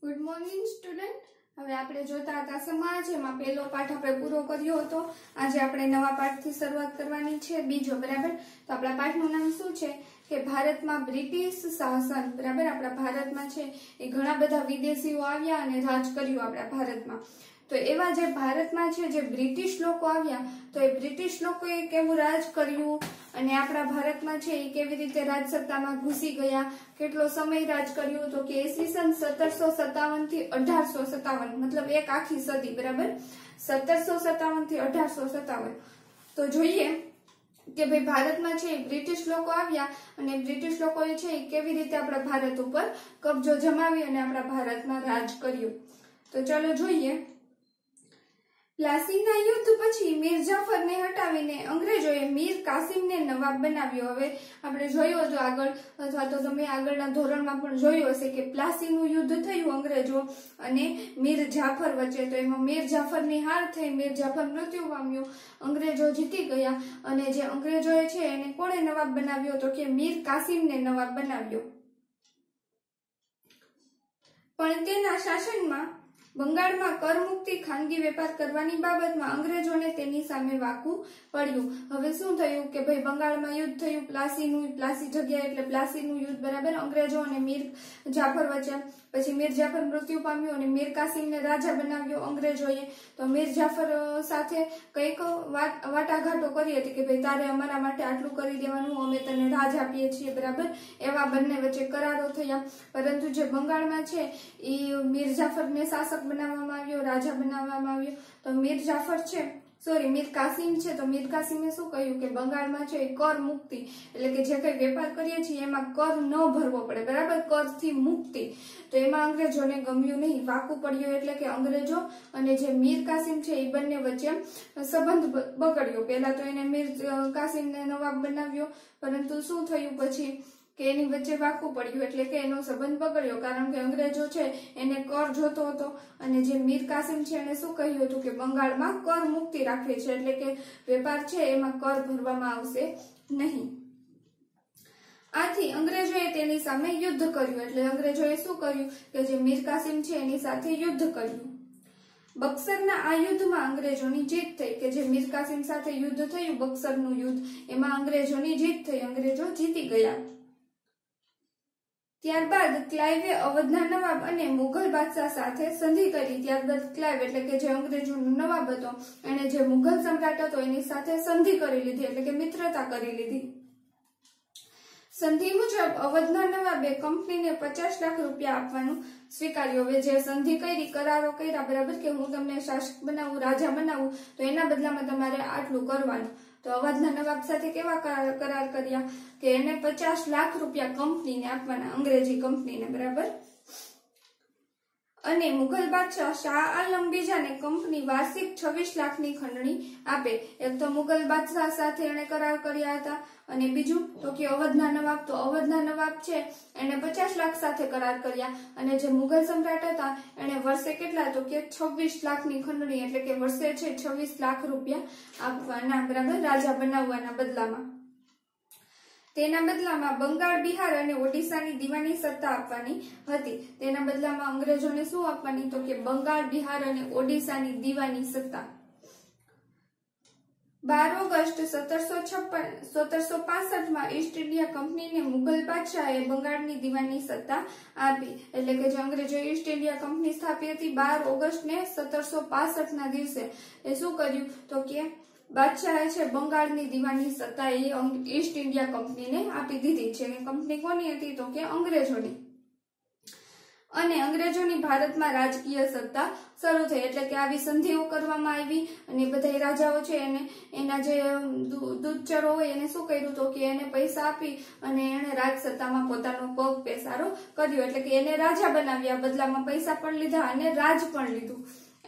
Good morning student. હવે આપણે જોતા હતા સમાજ, એમાં પહેલો પાઠ આપણે પૂરો કર્યો હતો। આજે આપણે નવા પાઠથી શરૂઆત કરવાની છે, બીજો। બરાબર, તો આપણા પાઠનું નામ શું છે કે ભારતમાં બ્રિટિશ શાસન। બરાબર, આપણા ભારતમાં છે એ ઘણા બધા વિદેશીઓ આવ્યા અને રાજ કર્યું આપણા ભારતમાં। તો એવા જે ભારતમાં છે જે બ્રિટિશ લોકો આવ્યા, તો એ બ્રિટિશ લોકોએ કેવું રાજ કર્યું અને આપણા ભારતમાં છે એ કેવી રીતે રાજસત્તામાં ઘૂસી ગયા, કેટલો સમય રાજ કર્યું, તો કે ઈસવીસન 1757 થી 1857, મતલબ એક આખી સદી। બરાબર, 1757 થી 1857। તો જોઈએ કે ભાઈ ભારતમાં છે બ્રિટિશ લોકો આવ્યા અને બ્રિટિશ લોકોએ છે એ કેવી રીતે આપણા ભારત ઉપર કબજો જમાવી અને આપણા ભારતમાં રાજ કર્યું। તો ચાલો જોઈએ। પ્લાસીના યુદ્ધ પછી મીર જાફરને હટાવીને અંગ્રેજોએ મીર કાસિમને નવાબ બનાવ્યો। હવે આપણે જોયું હતું આગળ, અથવા તો તમે આગળના ધોરણમાં પણ જોયું હશે કે પ્લાસીનું યુદ્ધ થયું અંગ્રેજો અને મીર જાફર વચ્ચે। તો એમાં મીર જાફરની હાર થઈ, મીર જાફર મૃત્યુ પામ્યો, અંગ્રેજો જીતી ગયા અને જે અંગ્રેજોએ છે એને કોણે નવાબ બનાવ્યો, તો કે મીર કાસિમને નવાબ બનાવ્યો। પણ તેના શાસનમાં બંગાળમાં કરમુક્તિ, ખાનગી વેપાર કરવાની બાબતમાં અંગ્રેજોને તેની સામે વાકું પડ્યું। હવે શું થયું કે ભાઈ બંગાળમાં યુદ્ધ થયું, પ્લાસી જગ્યા એટલે પ્લાસીનું યુદ્ધ। બરાબર, અંગ્રેજો અને મીર જાફર વચ્ચે। પછી મીર જાફર મૃત્યુ પામ્યો અને મીર કાસિમને રાજા બનાવ્યો અંગ્રેજોએ। તો મીર જાફર સાથે કઈક વાટાઘાટો કરી હતી કે ભાઈ તારે અમારા માટે આટલું કરી દેવાનું, અમે તને રાજ આપીએ છીએ। બરાબર, એવા બંને વચ્ચે કરારો થયા। પરંતુ જે બંગાળમાં છે એ મીર જાફરને શાસક બનાવવામાં આવ્યો, રાજા બનાવવામાં આવ્યો। તો મીર કાસિમ છે, તો મીર કાસિમે શું કહ્યું કે બંગાળમાં છે કર મુક્તિ, એટલે કે જે કઈ વેપાર કરીએ છીએ એમાં કર ન ભરવો પડે। બરાબર, કરથી મુક્તિ। તો એમાં અંગ્રેજોને ગમ્યું નહીં, વાકું પડ્યું, એટલે કે અંગ્રેજો અને જે મીર કાસિમ છે એ બંને વચ્ચે સંબંધ બગડ્યો। પહેલા તો એને મીર કાસિમને નવાબ બનાવ્યો, પરંતુ શું થયું પછી કે એની વચ્ચે વાકું પડ્યું, એટલે કે એનો સંબંધ બગડ્યો, કારણ કે અંગ્રેજો છે એને કર જોતો હતો અને જે મીર કાસિમ છે એને શું કહ્યું હતું કે બંગાળમાં કર મુક્તિ રાખવી છે, એટલે કે વેપાર છે એમાં કર ભરવામાં આવશે નહીં। આથી અંગ્રેજોએ તેની સામે યુદ્ધ કર્યું, એટલે અંગ્રેજોએ શું કર્યું કે જે મીર કાસિમ છે એની સાથે યુદ્ધ કર્યું। બક્સરના આ યુદ્ધમાં અંગ્રેજોની જીત થઈ, કે જે મીર કાસિમ સાથે યુદ્ધ થયું બક્સરનું યુદ્ધ, એમાં અંગ્રેજોની જીત થઈ, અંગ્રેજો જીતી ગયા। ત્યારબાદ ક્લાઇવે અવધના નવાબ અને મુઘલ બાદશાહ સાથે સંધિ કરી। ત્યારબાદ ક્લાઇવ એટલે કે જે અંગ્રેજોનો નવાબ હતો એને જે મુઘલ સમ્રાટ હતો એની સાથે સંધિ કરી લીધી, એટલે કે મિત્રતા કરી લીધી। સંધિ મુજબ અવધના નવાબે કંપનીને 50 લાખ રૂપિયા આપવાનું સ્વીકાર્યું। હવે જે સંધિ કરી, કરારો કર્યા, બરાબર, કે હું તમને શાસક બનાવું, રાજા બનાવું, તો એના બદલામાં તમારે આટલું કરવાનું। તો અવધના નવાબ સાથે કેવા કરાર કર્યા કે એને 50 લાખ રૂપિયા કંપનીને આપવાના, અંગ્રેજી કંપનીને। બરાબર, અને મુઘલ બાદશાહ શાહ આલમ બીજાને કંપની વાર્ષિક 26 લાખની ખંડણી આપે। એક તો મુઘલ બાદશાહ સાથે એને કરાર કર્યા હતા અને બીજું તો કે અવધના નવાબ, તો અવધના નવાબ છે એને 50 લાખ સાથે કરાર કર્યા અને જે મુઘલ સમ્રાટ હતા એને વર્ષે કેટલા, તો કે 26 લાખની ખંડણી, એટલે કે વર્ષે છે 26 લાખ રૂપિયા આપવાના। બરાબર, રાજા બનાવવાના બદલામાં। તેના બદલામાં બંગાળ, બિહાર અને ઓડિશાની દીવાની સત્તા આપવાની હતી। તેના બદલામાં અંગ્રેજોને શું આપવાની, તો કે બંગાળ, બિહાર અને ઓડિશાની દીવાની સત્તા। 12 ઓગસ્ટ 1765 ઈસ્ટ ઇન્ડિયા કંપનીને મુઘલ બાદશાહે બંગાળની દીવાની સત્તા આપી, એટલે કે જે અંગ્રેજોએ ઈસ્ટ ઇન્ડિયા કંપની સ્થાપી હતી 12 ઓગસ્ટ ને 1765 ના દિવસે એ શું કર્યું, તો કે બાદશાહે છે બંગાળની દીવાની સત્તા એ ઈસ્ટ ઇન્ડિયા કંપનીને આપી દીધી છે। કંપની કોની હતી, તો કે અંગ્રેજોની। અને અંગ્રેજોની ભારતમાં રાજકીય સત્તા શરૂ થઈ, એટલે કે આવી સંધિઓ કરવામાં આવી અને બધા રાજાઓ છે એને એના જે દૂતચરો હોય એને શું કર્યું, તો કે એને પૈસા આપી અને એને રાજસત્તામાં પોતાનો પગ પેસારો કર્યો, એટલે કે એને રાજા બનાવ્યા, બદલામાં પૈસા પણ લીધા અને રાજ પણ લીધું।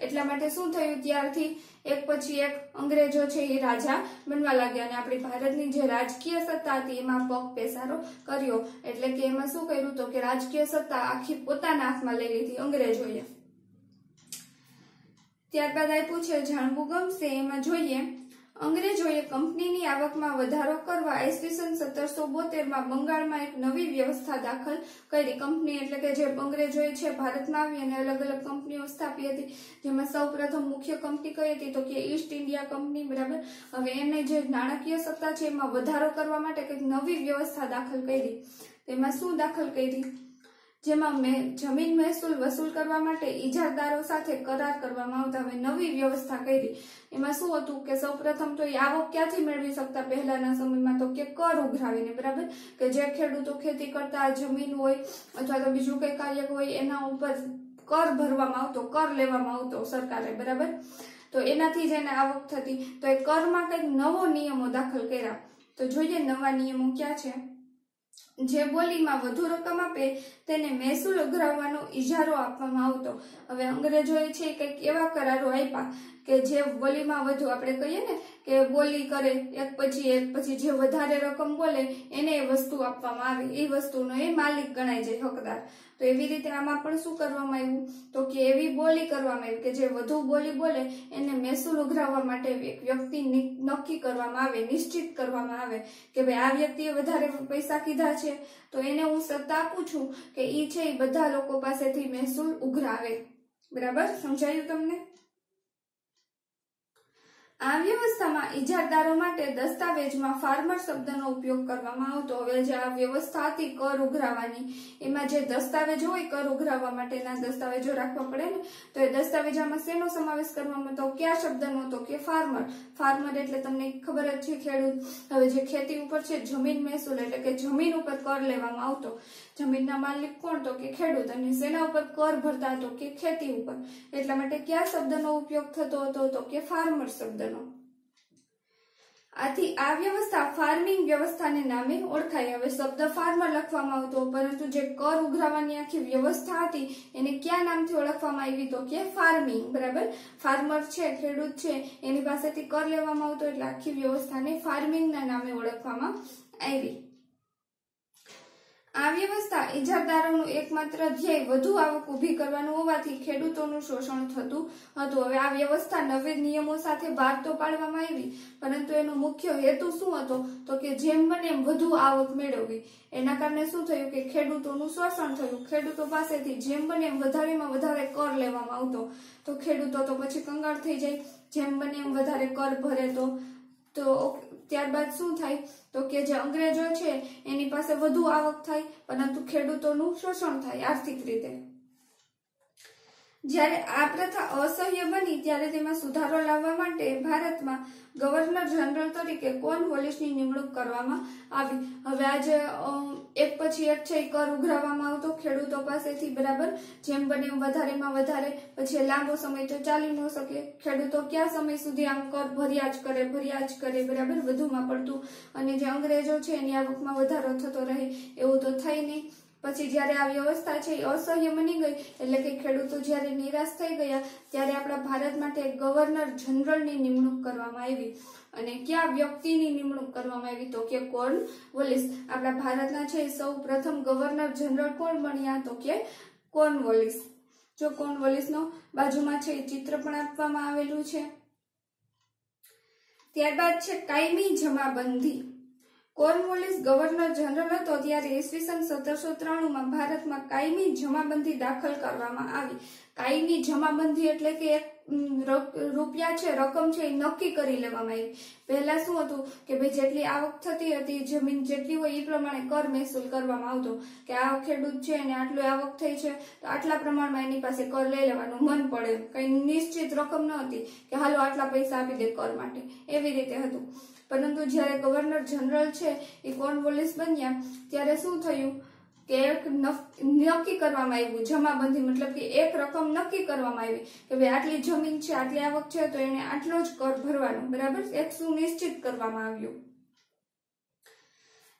એટલા માટે શું થયું, ત્યારથી એક પછી એક અંગ્રેજો છે એ રાજા બનવા લાગ્યા અને આપણી ભારતની જે રાજકીય સત્તા હતી એમાં પગ પેસારો કર્યો, એટલે કે એમાં શું કર્યું, તો કે રાજકીય સત્તા આખી પોતાના હાથમાં લઈ લીધી અંગ્રેજોએ। ત્યારબાદ આપ્યું છે જાણવું ગમશે, એમાં જોઈએ અંગ્રેજોએ કંપનીની આવકમાં વધારો કરવા ઈસવીસન 1772 બંગાળમાં એક નવી વ્યવસ્થા દાખલ કરી. કંપની એટલે કે જે અંગ્રેજોએ છે ભારતમાં આવી અને અલગ અલગ કંપનીઓ સ્થાપી હતી, જેમાં સૌપ્રથમ મુખ્ય કંપની કઈ હતી તો કે ઈસ્ટ ઇન્ડિયા કંપની. બરાબર. હવે એને જે નાણાકીય સત્તા છે એમાં વધારો કરવા માટે કંઈક નવી વ્યવસ્થા દાખલ કરી. તેમાં શું દાખલ કરી? જેમાં જમીન મહેસૂલ વસૂલ કરવા માટે ઇજારદારો સાથે કરાર કરવામાં આવતા. હવે નવી વ્યવસ્થા કરી. એમાં શું હતું કે સૌપ્રથમ તો એ આવક ક્યાંથી મેળવી શકતા પહેલાના સમયમાં તો કે કર ઉઘરાવીને. બરાબર. કે જે ખેડૂતો ખેતી કરતા, જમીન હોય અથવા તો બીજું કઈ કાર્ય હોય એના ઉપર કર ભરવામાં આવતો, કર લેવામાં આવતો સરકારે. બરાબર. તો એનાથી જ એને આવક થતી. તો એ કરમાં કંઈક નવો નિયમો દાખલ કર્યા. તો જોઈએ નવા નિયમો ક્યાં છે. જે બોલીમાં વધુ રકમ આપે તેને મહેસૂલ ઉઘરાવવાનો ઇજારો આપવામાં આવતો. હવે અંગ્રેજોએ છે કંઈક એવા કરારો આપ્યા કે જે બોલીમાં વધુ, આપણે કહીએ ને કે બોલી કરે એક પછી જે વધારે રકમ બોલે એને એ વસ્તુ આપવામાં આવે, એ વસ્તુનો એ માલિક ગણાય જાય, હકદાર. તો એવી રીતે આમાં પણ શું કરવામાં આવ્યું તો કે એવી બોલી કરવામાં આવી કે જે વધુ બોલી બોલે એને મહેસૂલ ઉઘરાવવા માટે એક વ્યક્તિ નક્કી કરવામાં આવે, નિશ્ચિત કરવામાં આવે કે ભાઈ આ વ્યક્તિએ વધારે પૈસા કીધા છે તો એને હું સત્તા આપું છું કે ઈ છે એ બધા લોકો પાસેથી મહેસૂલ ઉઘરાવે. બરાબર. સમજાયું તમને? આ વ્યવસ્થામાં ઇજારદારો માટે દસ્તાવેજમાં ફાર્મર શબ્દનો ઉપયોગ કરવામાં આવતો. હવે જે આ વ્યવસ્થા હતી કર ઉઘરાવવાની, એમાં જે દસ્તાવેજ હોય કર ઉઘરાવવા માટેના દસ્તાવેજો રાખવા પડે ને, તો એ દસ્તાવેજામાં શેનો સમાવેશ કરવામાં તો કયા શબ્દનો હતો કે ફાર્મર. ફાર્મર એટલે તમને ખબર જ છે ખેડૂત. હવે જે ખેતી ઉપર છે જમીન મહેસૂલ એટલે કે જમીન ઉપર કર લેવામાં આવતો. જમીનના માલિક કોણ તો કે ખેડૂત. અને શેના ઉપર કર ભરતા હતો કે ખેતી ઉપર. એટલા માટે કયા શબ્દનો ઉપયોગ થતો હતો તો કે ફાર્મર શબ્દ. આથી આ વ્યવસ્થા ફાર્મિંગ વ્યવસ્થાને નામે ઓળખાય. હવે શબ્દ ફાર્મર લખવામાં આવતો, પરંતુ જે કર ઉઘરાવવાની આખી વ્યવસ્થા હતી એને કયા નામથી ઓળખવામાં આવી તો કે ફાર્મિંગ. બરાબર. ફાર્મર છે, ખેડૂત છે, એની પાસેથી કર લેવામાં આવતો એટલે આખી વ્યવસ્થાને ફાર્મિંગના નામે ઓળખવામાં આવી. આ વ્યવસ્થા ઇજારદારોનું એકમાત્ર ધ્યેય વધુ આવક ઊભી કરવાનું હોવાથી ખેડૂતોનું શોષણ થતું હતું. હવે આ વ્યવસ્થા નવી નિયમો સાથે બહાર તો પાડવામાં આવી, પરંતુ એનો મુખ્ય હેતુ શું હતો તો કે જેમ બને એમ વધુ આવક મેળવવી. એના કારણે શું થયું કે ખેડૂતોનું શોષણ થયું. ખેડૂતો પાસેથી જેમ બને એમ વધારેમાં વધારે કર લેવામાં આવતો. તો ખેડૂતો તો પછી કંગાળ થઈ જાય. જેમ બને એમ વધારે કર ભરે તો ત્યારબાદ શું થાય તો કે જે અંગ્રેજો છે એની પાસે વધુ આવક થાય, પરંતુ ખેડૂતોનું શોષણ થાય આર્થિક રીતે. જ્યારે આ પ્રથા અસહ્ય બની ત્યારે તેમાં સુધારો લાવવા માટે ભારતમાં ગવર્નર જનરલ તરીકે કોર્નવોલિસની નિમણૂક કરવામાં આવી. હવે આજે એક પછી એક છે કર ઉઘરાવવામાં આવતો ખેડૂતો પાસેથી. બરાબર. જેમ બને એમ વધારેમાં વધારે. પછી લાંબો સમય તો ચાલી ન શકે. ખેડૂતો ક્યાં સમય સુધી આમ કર ભર્યા જ કરે. બરાબર. વધુમાં પડતું. અને જે અંગ્રેજો છે એની આવકમાં વધારો થતો રહે એવું તો થઈ નહીં. પછી જયારે આ વ્યવસ્થા છે એ અસહ્ય બની ગઈ એટલે કે ખેડૂતો જયારે નિરાશ થઈ ગયા ત્યારે આપણા ભારત માટે ગવર્નર જનરલની નિમણૂક કરવામાં આવી. અને કયા વ્યક્તિની નિમણૂક કરવામાં આવી તો કે કોર્નવોલિસ. આપણા ભારતના છે સૌ પ્રથમ ગવર્નર જનરલ કોણ બન્યા તો કે કોર્નવોલિસ. જો કોર્નવોલિસનો બાજુમાં છે ચિત્ર પણ આપવામાં આવેલું છે. ત્યારબાદ છે કાયમી જમાબંધી. કોર્નવોલિસ ગવર્નર જનરલ હતો ત્યારે ઈસવીસન 1793 ભારતમાં કાયમી જમાબંધી દાખલ કરવામાં આવી. કાયમી જમાબંધી એટલે કે એક રૂપિયા છે, રકમ છે એ નક્કી કરી લેવામાં આવી. પહેલા શું હતું કે ભાઈ જેટલી આવક થતી હતી, જમીન જેટલી હોય એ પ્રમાણે કર મહેસૂલ કરવામાં આવતો કે આ ખેડૂત છે એને આટલી આવક થઈ છે તો આટલા પ્રમાણમાં એની પાસે કર લઈ લેવાનું મન પડે. કઈ નિશ્ચિત રકમ ન હતી કે હાલો આટલા પૈસા આપી દે કર માટે, એવી રીતે હતું. પરંતુ જ્યારે ગવર્નર જનરલ છે એ કોર્નવોલિસ બન્યા ત્યારે શું થયું કે એક નક્કી કરવામાં આવ્યું જમાબંધી, મતલબ કે એક રકમ નક્કી કરવામાં આવી કે ભાઈ આટલી જમીન છે, આટલી આવક છે તો એને આટલો જ કર ભરવાનો. બરાબર. એક સુનિશ્ચિત કરવામાં આવ્યું.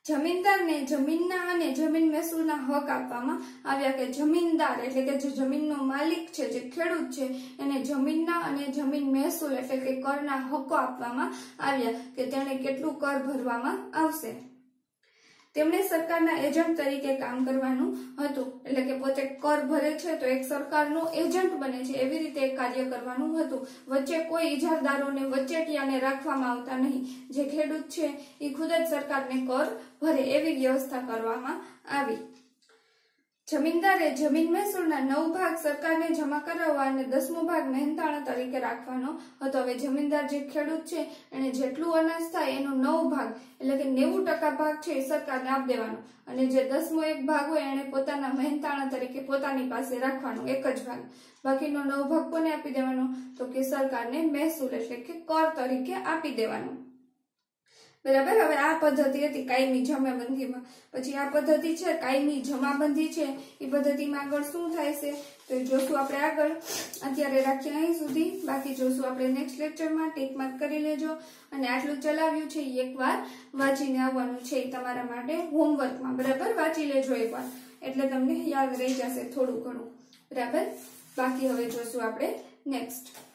જમીનદારને જમીનના અને જમીન મહેસૂલના હક આપવામાં આવ્યા કે જમીનદાર એટલે કે જે જમીનનો માલિક છે, જે ખેડૂત છે, એને જમીનના અને જમીન મહેસૂલ એટલે કે કરના હકો આપવામાં આવ્યા કે તેને કેટલું કર ભરવામાં આવશે. તેમણે સરકારના એજન્ટ તરીકે કામ કરવાનું હતું, એટલે કે પોતે કર ભરે છે તો એક સરકારનો એજન્ટ બને છે એવી રીતે કાર્ય કરવાનું હતું. વચ્ચે કોઈ ઇજારદારોને વચેટિયાને રાખવામાં આવતા નહીં. જે ખેડૂત છે એ ખુદ જ સરકારને કર ભરે એવી વ્યવસ્થા કરવામાં આવી. જમીનદારે જમીન મહેસૂલના 9 ભાગ સરકારને જમા કરાવવા અને 10મો ભાગ મહેનતાણા તરીકે રાખવાનો હતો. હવે જમીનદાર જે ખેડૂત છે એને જેટલું અનાજ થાય એનો 9 ભાગ એટલે કે 90% ભાગ છે એ સરકારને આપી દેવાનો, અને જે 10મો એક ભાગ હોય એને પોતાના મહેનતાણા તરીકે પોતાની પાસે રાખવાનો, એક જ ભાગ. બાકીનો 9 ભાગ કોને આપી દેવાનો? તો કે સરકારને મહેસૂલ એટલે કે કર તરીકે આપી દેવાનો. બરાબર. હવે આ પદ્ધતિ હતી કાયમી જમાબંધીમાં. પછી આ પદ્ધતિ છે કાયમી જમાબંધી છે, એ પદ્ધતિમાં આગળ શું થાય છે તો જોશું આપણે આગળ. અત્યારે રાખીએ અહીં સુધી, બાકી જોશું આપણે નેક્સ્ટ લેક્ચરમાં. ટીક માર્ક કરી લેજો. અને આટલું ચલાવ્યું છે એ એકવાર વાંચીને આવવાનું છે તમારા માટે હોમવર્કમાં. બરાબર, વાંચી લેજો એકવાર એટલે તમને યાદ રહી જશે થોડું ઘણું. બરાબર. બાકી હવે જોશું આપણે નેક્સ્ટ.